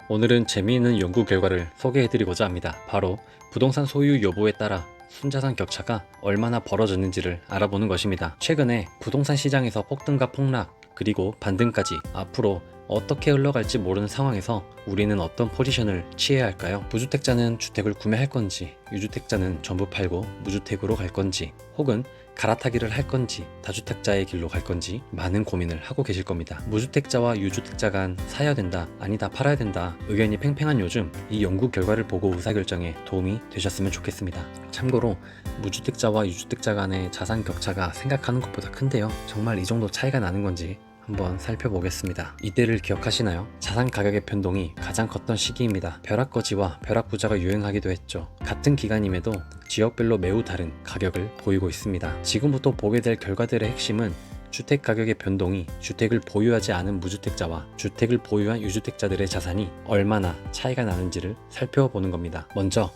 오늘은 재미있는 연구 결과를 소개해드리고자 합니다. 바로 부동산 소유 여부에 따라 순자산 격차가 얼마나 벌어졌는지를 알아보는 것입니다. 최근에 부동산 시장에서 폭등과 폭락, 그리고 반등까지 앞으로 어떻게 흘러갈지 모르는 상황에서 우리는 어떤 포지션을 취해야 할까요? 무주택자는 주택을 구매할 건지, 유주택자는 전부 팔고 무주택으로 갈 건지, 혹은 갈아타기를 할 건지, 다주택자의 길로 갈 건지 많은 고민을 하고 계실 겁니다. 무주택자와 유주택자 간 사야 된다, 아니다, 팔아야 된다 의견이 팽팽한 요즘, 이 연구 결과를 보고 의사결정에 도움이 되셨으면 좋겠습니다. 참고로 무주택자와 유주택자 간의 자산 격차가 생각하는 것보다 큰데요, 정말 이 정도 차이가 나는 건지 한번 살펴보겠습니다. 이때를 기억하시나요? 자산 가격의 변동이 가장 컸던 시기입니다. 벼락거지와 벼락부자가 유행하기도 했죠. 같은 기간임에도 지역별로 매우 다른 가격을 보이고 있습니다. 지금부터 보게 될 결과들의 핵심은 주택 가격의 변동이 주택을 보유하지 않은 무주택자와 주택을 보유한 유주택자들의 자산이 얼마나 차이가 나는지를 살펴보는 겁니다. 먼저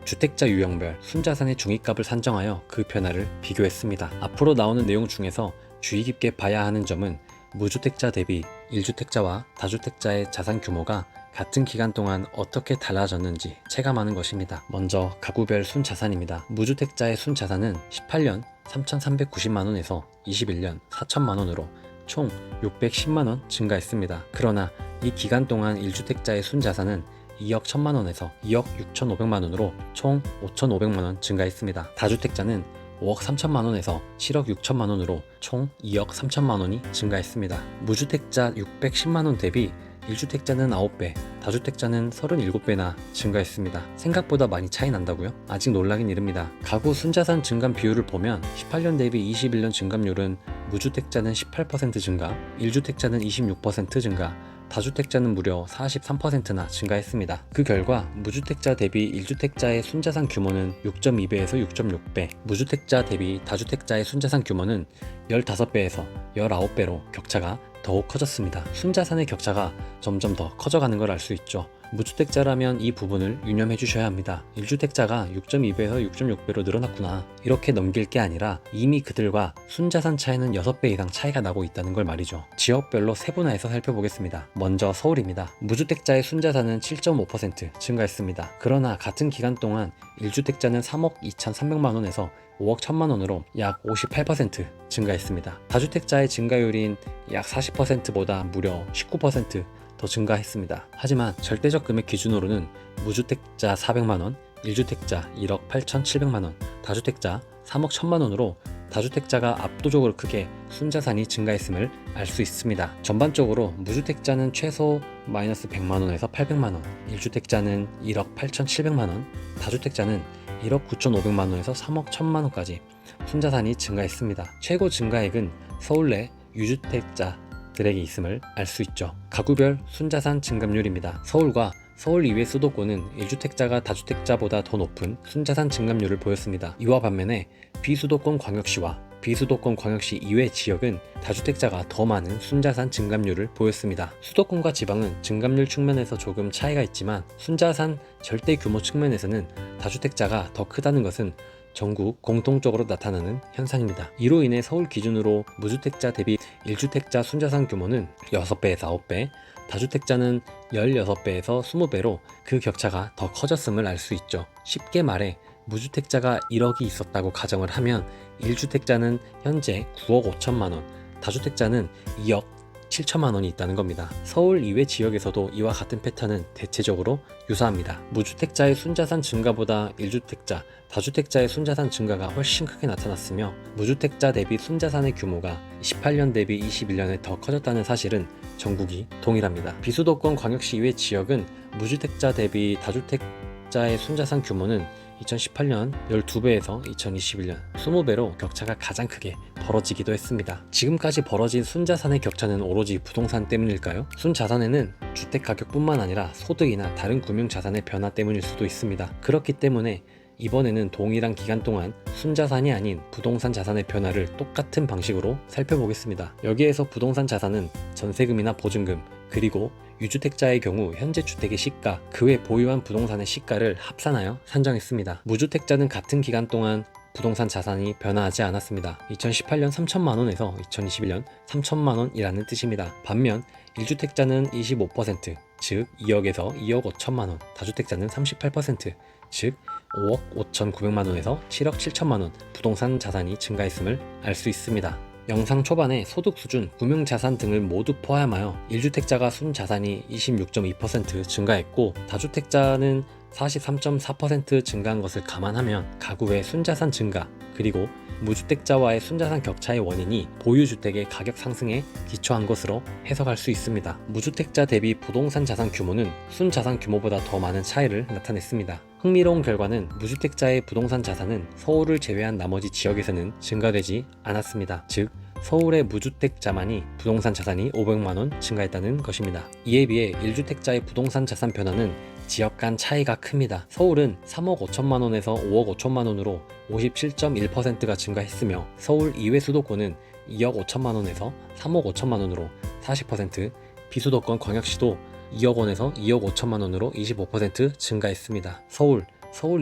주택자 유형별 순자산의 중위값을 산정하여 그 변화를 비교했습니다. 앞으로 나오는 내용 중에서 주의 깊게 봐야 하는 점은 무주택자 대비 1주택자와 다주택자의 자산 규모가 같은 기간 동안 어떻게 달라졌는지 체감하는 것입니다. 먼저 가구별 순자산입니다. 무주택자의 순자산은 18년 3,390만원에서 21년 4천만원으로 총 610만원 증가했습니다. 그러나 이 기간 동안 1주택자의 순자산은 2억 1천만원에서 2억 6,500만원으로 총 5,500만원 증가했습니다. 다주택자는 5억 3천만원에서 7억 6천만원으로 총 2억 3천만원이 증가했습니다. 무주택자 610만원 대비 1주택자는 9배, 다주택자는 37배나 증가했습니다. 생각보다 많이 차이 난다고요? 아직 놀라긴 이릅니다. 가구 순자산 증감 비율을 보면 18년 대비 21년 증감률은 무주택자는 18% 증가, 1주택자는 26% 증가, 다주택자는 무려 43%나 증가했습니다. 그 결과 무주택자 대비 1주택자의 순자산 규모는 6.2배에서 6.6배, 무주택자 대비 다주택자의 순자산 규모는 15배에서 19배로 격차가 더욱 커졌습니다. 순자산의 격차가 점점 더 커져가는 걸 알 수 있죠. 무주택자라면 이 부분을 유념해 주셔야 합니다. 1주택자가 6.2배에서 6.6배로 늘어났구나, 이렇게 넘길 게 아니라 이미 그들과 순자산 차이는 6배 이상 차이가 나고 있다는 걸 말이죠. 지역별로 세분화해서 살펴보겠습니다. 먼저 서울입니다. 무주택자의 순자산은 7.5% 증가했습니다. 그러나 같은 기간 동안 1주택자는 3억 2,300만원에서 5억 1천만원으로 약 58% 증가했습니다. 다주택자의 증가율인 약 40%보다 무려 19% 더 증가했습니다. 하지만 절대적 금액 기준으로는 무주택자 400만원, 1주택자 1억 8,700만원, 다주택자 3억 1천만원으로 다주택자가 압도적으로 크게 순자산이 증가했음을 알 수 있습니다. 전반적으로 무주택자는 최소 마이너스 100만원에서 800만원, 1주택자는 1억 8,700만원, 다주택자는 1억 9,500만원에서 3억 1천만원까지 순자산이 증가했습니다. 최고 증가액은 서울 내 유주택자들에게 있음을 알 수 있죠. 가구별 순자산 증감률입니다. 서울과 서울 이외 수도권은 1주택자가 다주택자보다 더 높은 순자산 증감률을 보였습니다. 이와 반면에 비수도권 광역시와 비수도권 광역시 이외 지역은 다주택자가 더 많은 순자산 증감률을 보였습니다. 수도권과 지방은 증감률 측면에서 조금 차이가 있지만 순자산 절대 규모 측면에서는 다주택자가 더 크다는 것은 전국 공통적으로 나타나는 현상입니다. 이로 인해 서울 기준으로 무주택자 대비 1주택자 순자산 규모는 6배에서 9배, 다주택자는 16배에서 20배로 그 격차가 더 커졌음을 알 수 있죠. 쉽게 말해 무주택자가 1억이 있었다고 가정을 하면 1주택자는 현재 9억 5천만원, 다주택자는 2억 7천만원이 있다는 겁니다. 서울 이외 지역에서도 이와 같은 패턴은 대체적으로 유사합니다. 무주택자의 순자산 증가보다 1주택자, 다주택자의 순자산 증가가 훨씬 크게 나타났으며 무주택자 대비 순자산의 규모가 18년 대비 21년에 더 커졌다는 사실은 전국이 동일합니다. 비수도권 광역시 이외 지역은 무주택자 대비 다주택자의 순자산 규모는 2018년 12배에서 2021년 20배로 격차가 가장 크게 벌어지기도 했습니다. 지금까지 벌어진 순자산의 격차는 오로지 부동산 때문일까요? 순자산에는 주택 가격뿐만 아니라 소득이나 다른 금융자산의 변화 때문일 수도 있습니다. 그렇기 때문에 이번에는 동일한 기간 동안 순자산이 아닌 부동산 자산의 변화를 똑같은 방식으로 살펴보겠습니다. 여기에서 부동산 자산은 전세금이나 보증금, 그리고 유주택자의 경우 현재 주택의 시가, 그 외 보유한 부동산의 시가를 합산하여 산정했습니다. 무주택자는 같은 기간 동안 부동산 자산이 변화하지 않았습니다. 2018년 3천만원에서 2021년 3천만원이라는 뜻입니다. 반면 1주택자는 25%, 즉 2억에서 2억 5천만 원, 다주택자는 38%, 즉 5억 5,900만 원에서 7억 7천만 원 부동산 자산이 증가했음을 알 수 있습니다. 영상 초반에 소득 수준, 금융자산 등을 모두 포함하여 1주택자가 순자산이 26.2% 증가했고 다주택자는 43.4% 증가한 것을 감안하면 가구의 순자산 증가, 그리고 무주택자와의 순자산 격차의 원인이 보유주택의 가격 상승에 기초한 것으로 해석할 수 있습니다. 무주택자 대비 부동산 자산 규모는 순자산 규모보다 더 많은 차이를 나타냈습니다. 흥미로운 결과는 무주택자의 부동산 자산은 서울을 제외한 나머지 지역에서는 증가되지 않았습니다. 즉 서울의 무주택자만이 부동산 자산이 500만원 증가했다는 것입니다. 이에 비해 1주택자의 부동산 자산 변화는 지역 간 차이가 큽니다. 서울은 3억 5천만 원에서 5억 5천만 원으로 57.1%가 증가했으며 서울 이외 수도권은 2억 5천만 원에서 3억 5천만 원으로 40%, 비수도권 광역시도 2억 원에서 2억 5천만 원으로 25% 증가했습니다. 서울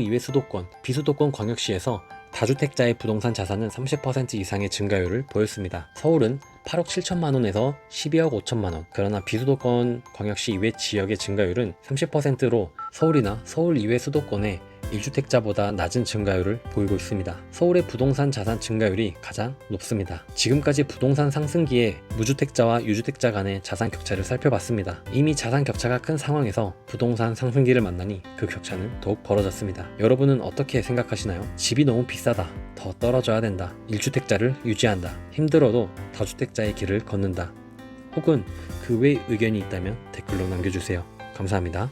이외 수도권, 비수도권 광역시에서 다주택자의 부동산 자산은 30% 이상의 증가율을 보였습니다. 서울은 8억 7천만 원에서 12억 5천만 원, 그러나 비수도권 광역시 이외 지역의 증가율은 30%로 서울이나 서울 이외 수도권의 1주택자보다 낮은 증가율을 보이고 있습니다. 서울의 부동산 자산 증가율이 가장 높습니다. 지금까지 부동산 상승기에 무주택자와 유주택자 간의 자산 격차를 살펴봤습니다. 이미 자산 격차가 큰 상황에서 부동산 상승기를 만나니 그 격차는 더욱 벌어졌습니다. 여러분은 어떻게 생각하시나요? 집이 너무 비싸다, 더 떨어져야 된다, 1주택자를 유지한다, 힘들어도 다주택자의 길을 걷는다, 혹은 그 외의 의견이 있다면 댓글로 남겨주세요. 감사합니다.